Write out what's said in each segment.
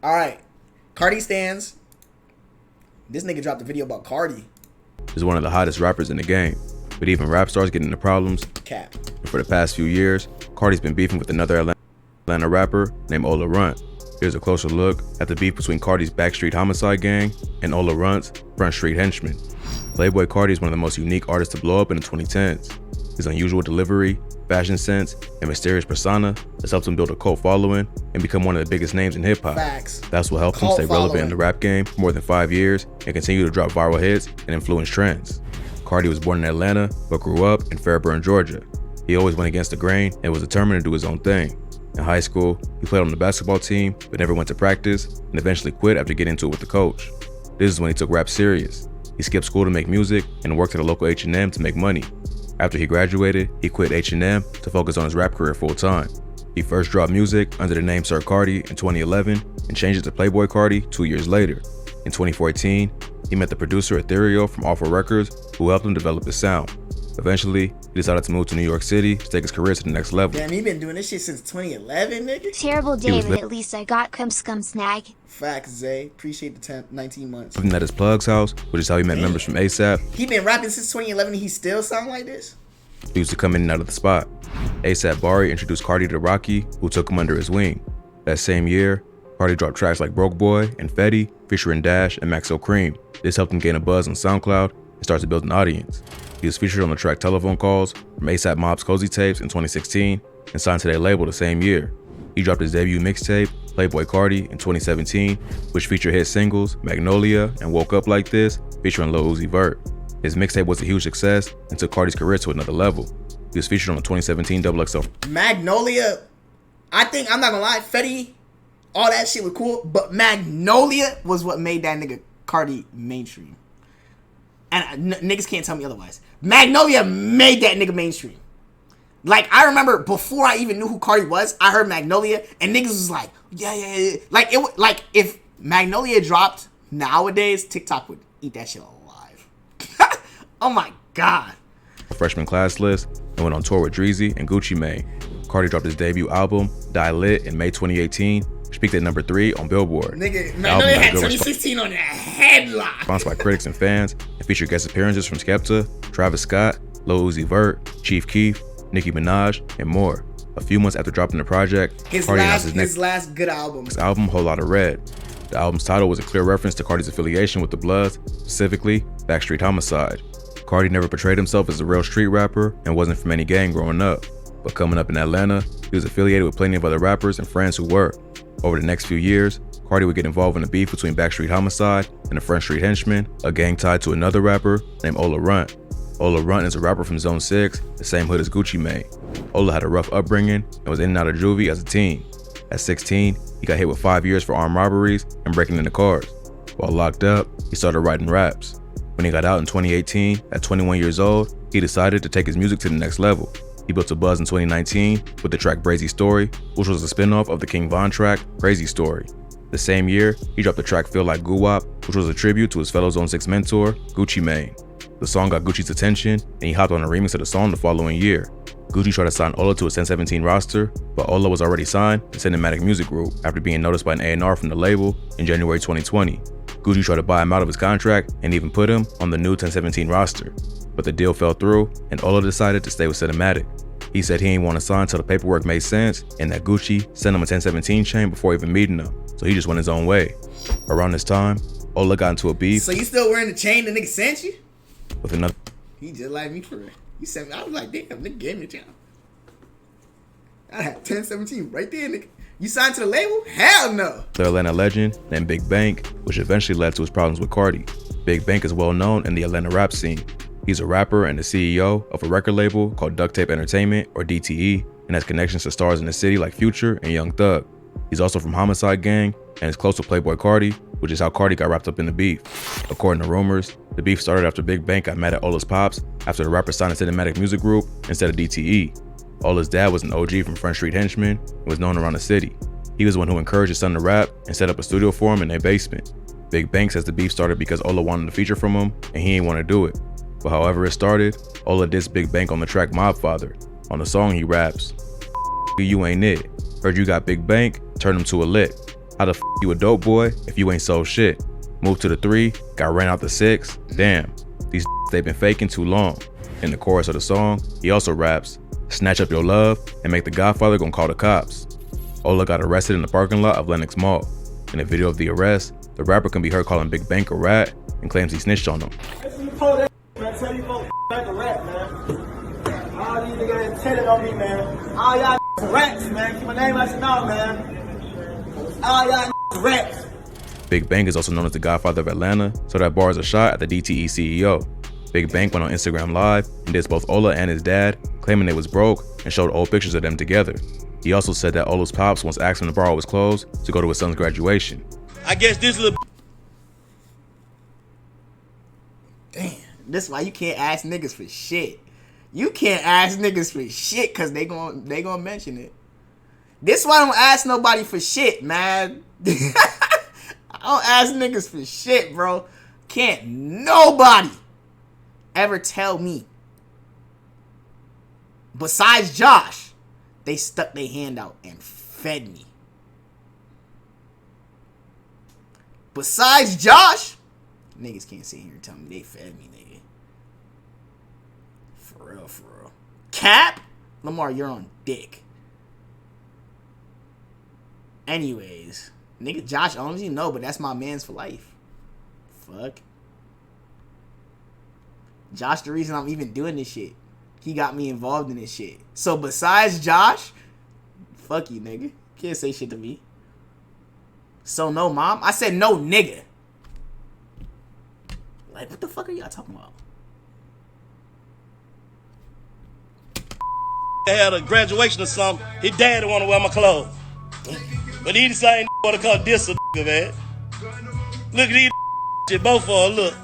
Alright. Carti stands. This nigga dropped a video about Carti. Is one of the hottest rappers in the game, but even rap stars get into problems. Cap. And for the past few years, Carti's been beefing with another Atlanta rapper named Ola Runt. Here's a closer look at the beef between Carti's Backstreet Homixide gang and Ola Runt's Front Street Henxhmen. Playboi Carti is one of the most unique artists to blow up in the 2010s. His unusual delivery, fashion sense, and mysterious persona has helped him build a cult following and become one of the biggest names in hip-hop. Facts. That's what helped him stay relevant in the rap game for more than 5 years and continue to drop viral hits and influence trends. Carti was born in Atlanta, but grew up in Fairburn, Georgia. He always went against the grain and was determined to do his own thing. In high school, he played on the basketball team, but never went to practice, and eventually quit after getting into it with the coach. This is when he took rap serious. He skipped school to make music and worked at a local H&M to make money. After he graduated, he quit H&M to focus on his rap career full-time. He first dropped music under the name Sir Carti in 2011 and changed it to Playboi Carti 2 years later. In 2014, he met the producer Ethereal from Awful Records, who helped him develop his sound. Eventually, he decided to move to New York City to take his career to the next level. Damn, he been doing this shit since 2011, nigga? Terrible day, but at least I got Scum snag. Facts, Zay. Appreciate the 19 months. Living at his plug's house, which is how he met members from ASAP. He been rapping since 2011 and he still sound like this? He used to come in and out of the spot. ASAP Bari introduced Carti to Rocky, who took him under his wing. That same year, Carti dropped tracks like Broke Boy and Fetty, featuring Dash and Maxo Cream. This helped him gain a buzz on SoundCloud and start to build an audience. He was featured on the track Telephone Calls from ASAP Mob's Cozy Tapes in 2016 and signed to their label the same year. He dropped his debut mixtape, Playboi Carti, in 2017, which featured hit singles Magnolia and Woke Up Like This, featuring Lil Uzi Vert. His mixtape was a huge success and took Carti's career to another level. He was featured on the 2017 XXL. Magnolia, I think, I'm not gonna lie, Fetty, all that shit was cool, but Magnolia was what made that nigga Carti mainstream. And niggas can't tell me otherwise. Magnolia made that nigga mainstream. Like, I remember before I even knew who Carti was, I heard Magnolia, and niggas was like, yeah. Like, if Magnolia dropped nowadays, TikTok would eat that shit alive. Oh my God. Freshman class list and went on tour with Dreezy and Gucci Mane. Carti dropped his debut album, Die Lit, in May 2018, which peaked at number 3 on Billboard. Nigga, Magnolia had 2016 on that headlock. Sponsored by critics and fans, and featured guest appearances from Scumtk, Travis Scott, Lil Uzi Vert, Chief Keef, Nicki Minaj, and more. A few months after dropping the project, Carti announced his last good album. His album, Whole Lotta Red. The album's title was a clear reference to Carti's affiliation with the Bloods, specifically Backstreet Homixide. Carti never portrayed himself as a real street rapper and wasn't from any gang growing up. But coming up in Atlanta, he was affiliated with plenty of other rappers and friends who were. Over the next few years, Carti would get involved in a beef between Backstreet Homixide and the Front Street Henxhmen, a gang tied to another rapper named Ola Runt. Ola Runt is a rapper from Zone 6, the same hood as Gucci Mane. Ola had a rough upbringing and was in and out of juvie as a teen. At 16, he got hit with 5 years for armed robberies and breaking into cars. While locked up, he started writing raps. When he got out in 2018, at 21 years old, he decided to take his music to the next level. He built a buzz in 2019 with the track Brazy Story, which was a spin-off of the King Von track Crazy Story. The same year, he dropped the track Feel Like Guwap, which was a tribute to his fellow Zone 6 mentor, Gucci Mane. The song got Gucci's attention, and he hopped on a remix of the song the following year. Gucci tried to sign Ola to a 1017 roster, but Ola was already signed to Cinematic Music Group after being noticed by an A&R from the label in January 2020. Gucci tried to buy him out of his contract and even put him on the new 1017 roster. But the deal fell through, and Ola decided to stay with Cinematic. He said he didn't want to sign until the paperwork made sense, and that Gucci sent him a 1017 chain before even meeting him, so he just went his own way. Around this time, Ola got into a beef. So you still wearing the chain the nigga sent you? With another. He just like me for real. He sent me, I was like, damn, nigga gave me the chain. I had 1017 right there, nigga. You signed to the label? Hell no. The Atlanta legend named Big Bank, which eventually led to his problems with Carti. Big Bank is well known in the Atlanta rap scene. He's a rapper and the CEO of a record label called Duct Tape Entertainment, or DTE, and has connections to stars in the city like Future and Young Thug. He's also from Homixide gang and is close to Playboi Carti, which is how Carti got wrapped up in the beef. According to rumors, the beef started after Big Bank got mad at Ola's pops after the rapper signed a Cinematic Music Group instead of DTE. Ola's dad was an OG from Front Street Henxhmen and was known around the city. He was the one who encouraged his son to rap and set up a studio for him in their basement. Big Bank says the beef started because Ola wanted a feature from him and he didn't want to do it. But however it started, Ola dissed Big Bank on the track Mob Father. On the song he raps, "You ain't it. Heard you got Big Bank, turn him to a lick. How the f you a dope boy if you ain't sold shit? Moved to the 3, got ran out the 6. Damn, these they've been faking too long. In the chorus of the song, he also raps, snatch up your love and make the Godfather gon' call the cops. Ola got arrested in the parking lot of Lenox Mall. In a video of the arrest, the rapper can be heard calling Big Bank a rat and claims he snitched on him. Man, tell you folks back a rat, man. All these niggas telling on me, man. All y'all rats, man. Keep my name out your mouth, man. All y'all rats. Big Bank is also known as the Godfather of Atlanta, so that bar is a shot at the DTE CEO. Big Bank went on Instagram Live and dissed both Ola and his dad, claiming they was broke and showed old pictures of them together. He also said that Ola's pops once asked him to borrow his clothes to go to his son's graduation. I guess this little Damn, this is why you can't ask niggas for shit. You can't ask niggas for shit because they gon' mention it. This is why I don't ask nobody for shit, man. I don't ask niggas for shit, bro. Can't nobody ever tell me, besides Josh, they stuck their hand out and fed me. Besides Josh, niggas can't sit here and tell me they fed me, nigga. For real, for real. Cap? Lamar, you're on dick. Anyways, nigga, Josh owns you? No, but that's my man's for life. Fuck. Josh the reason I'm even doing this shit. He got me involved in this shit. So besides Josh, fuck you, nigga. Can't say shit to me. So no, mom? I said no, nigga. Like, what the fuck are y'all talking about? had a graduation or something, his daddy want to wear my clothes. But he the same want to call this a man. Look at these shit, both of them, look.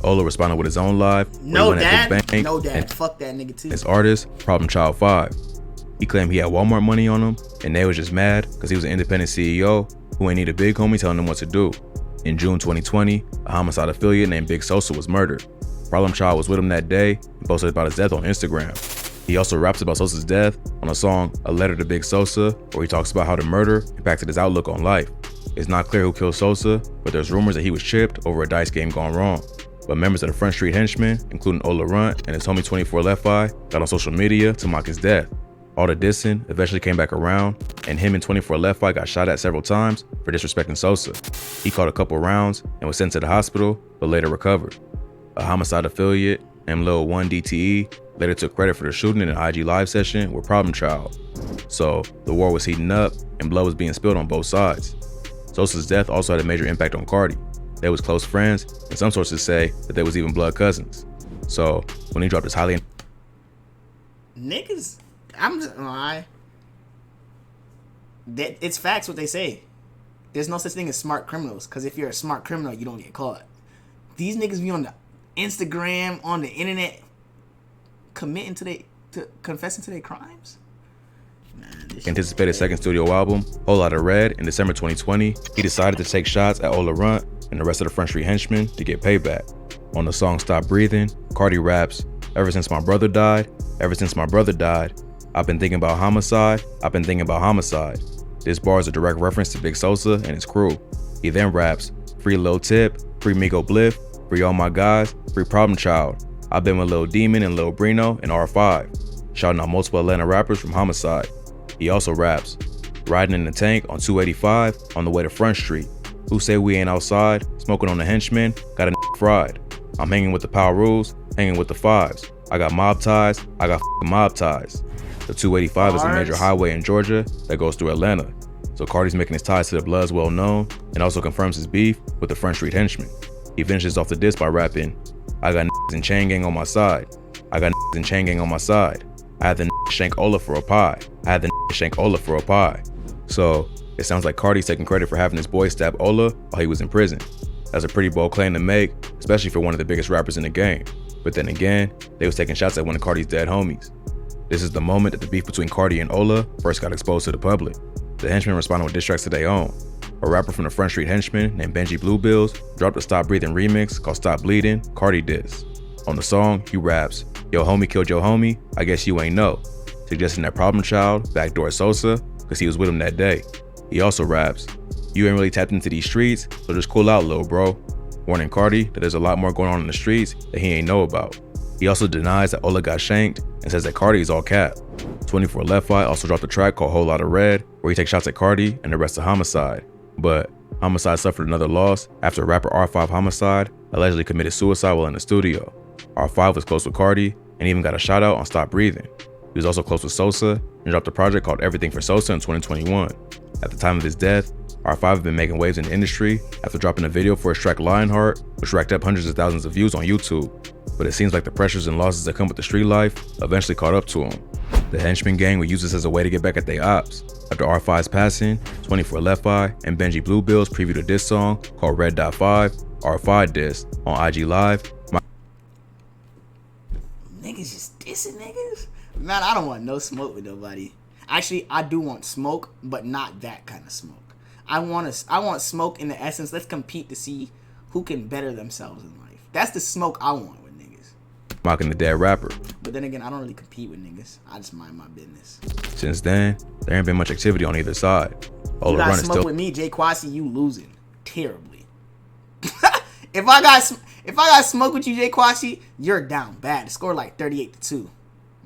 Ola responded with his own live. No dad, no dad. Fuck that nigga too. His artist, Problem Child 5. He claimed he had Walmart money on him, and they was just mad because he was an independent CEO who ain't need a big homie telling him what to do. In June 2020, a Homixide affiliate named Big Sosa was murdered. Problem Child was with him that day and posted about his death on Instagram. He also raps about Sosa's death on a song, A Letter to Big Sosa, where he talks about how the murder impacted his outlook on life. It's not clear who killed Sosa, but there's rumors that he was chipped over a dice game gone wrong. But members of the Front Street Henxhmen, including Ola Runt and his homie 24 Left Eye, got on social media to mock his death. All the dissing eventually came back around, and him and 24 Left Eye got shot at several times for disrespecting Sosa. He caught a couple rounds and was sent to the hospital, but later recovered. A Homixide affiliate named Lil 1 DTE later took credit for the shooting in an IG live session with Problem Child. So the war was heating up and blood was being spilled on both sides. Sosa's death also had a major impact on Carti. They was close friends, and some sources say that they was even blood cousins. So when he dropped his highly niggas, I'm just it's facts what they say. There's no such thing as smart criminals, because if you're a smart criminal, you don't get caught. These niggas be on the Instagram, on the internet, confessing to their crimes. Anticipated second studio album, Whole Lotta Red, in December 2020, he decided to take shots at Ola Runt and the rest of the Front Street Henchmen to get payback. On the song Stop Breathing, Carti raps, "Ever since my brother died, ever since my brother died, I've been thinking about homicide, I've been thinking about homicide." This bar is a direct reference to Big Sosa and his crew. He then raps, "Free Lil Tip, free Migo Bliff, free all my guys, free Problem Child. I've been with Lil Demon and Lil Brino and R5, shouting out multiple Atlanta rappers from Homixide. He also raps, "Riding in the tank on 285 on the way to Front Street. Who say we ain't outside? Smoking on the Henchmen, got a fried. I'm hanging with the Power Rules, hanging with the Fives. I got mob ties, I got mob ties." The 285 is a major highway in Georgia that goes through Atlanta. So Carti's making his ties to the Bloods well known and also confirms his beef with the Front Street Henchmen. He finishes off the diss by rapping, "I got in chain gang on my side. I got in chain gang on my side. I had the shank Ola for a pie. I had the shank Ola for a pie." So it sounds like Carti's taking credit for having his boy stab Ola while he was in prison. That's a pretty bold claim to make, especially for one of the biggest rappers in the game. But then again, they was taking shots at one of Carti's dead homies. This is the moment that the beef between Carti and Ola first got exposed to the public. The Henchmen responded with diss tracks of their own. A rapper from the Front Street Henchmen named Benji Bluebills dropped a Stop Breathing remix called Stop Bleeding, Carti diss. On the song, he raps, "Yo homie killed your homie, I guess you ain't know," suggesting that Problem Child backdoor Sosa because he was with him that day. He also raps, "You ain't really tapped into these streets, so just cool out, little bro." Warning Carti that there's a lot more going on in the streets that he ain't know about. He also denies that Ola got shanked and says that Carti is all cap. 24 Left Eye also dropped a track called Whole Lotta Red, where he takes shots at Carti and the rest of Homixide. But Homixide suffered another loss after rapper R5 Homixide allegedly committed suicide while in the studio. R5 was close with Carti and even got a shout out on Stop Breathing. He was also close with Sosa and dropped a project called Everything for Sosa in 2021. At the time of his death, R5 had been making waves in the industry after dropping a video for his track Lionheart, which racked up hundreds of thousands of views on YouTube. But it seems like the pressures and losses that come with the street life eventually caught up to him. The Henxhmen gang would use this as a way to get back at their ops. After R5's passing, 24 Left Eye and Benji Bluebill's previewed a diss song called Red Dot 5, R5 diss, on IG Live. Niggas just dissing niggas? Man, I don't want no smoke with nobody. Actually, I do want smoke, but not that kind of smoke. I want smoke in the essence. Let's compete to see who can better themselves in life. That's the smoke I want with niggas. Mocking the dead rapper. But then again, I don't really compete with niggas. I just mind my business. Since then, there ain't been much activity on either side. You got smoke with me, Jay Quasi, you losing terribly. If I got smoke with you, Jay Quasi, you're down bad. The score like 38-2.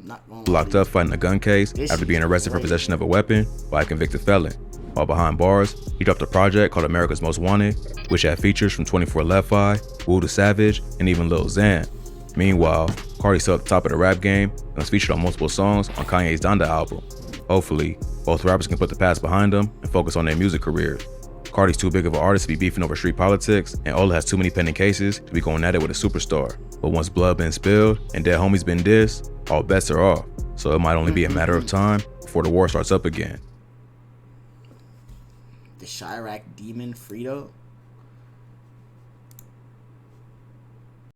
I'm not going locked up fighting a gun case after being arrested for possession of a weapon by a convicted felon. While behind bars, he dropped a project called America's Most Wanted, which had features from 24 Left Eye, Wu the Savage, and even Lil Xan. Meanwhile, Carti still at the top of the rap game and was featured on multiple songs on Kanye's Donda album. Hopefully, both rappers can put the past behind them and focus on their music careers. Carti's too big of an artist to be beefing over street politics, and Ola has too many pending cases to be going at it with a superstar. But once blood been spilled and dead homies been dissed, all bets are off. So it might only be a matter of time before the war starts up again. The Chirac demon Frito?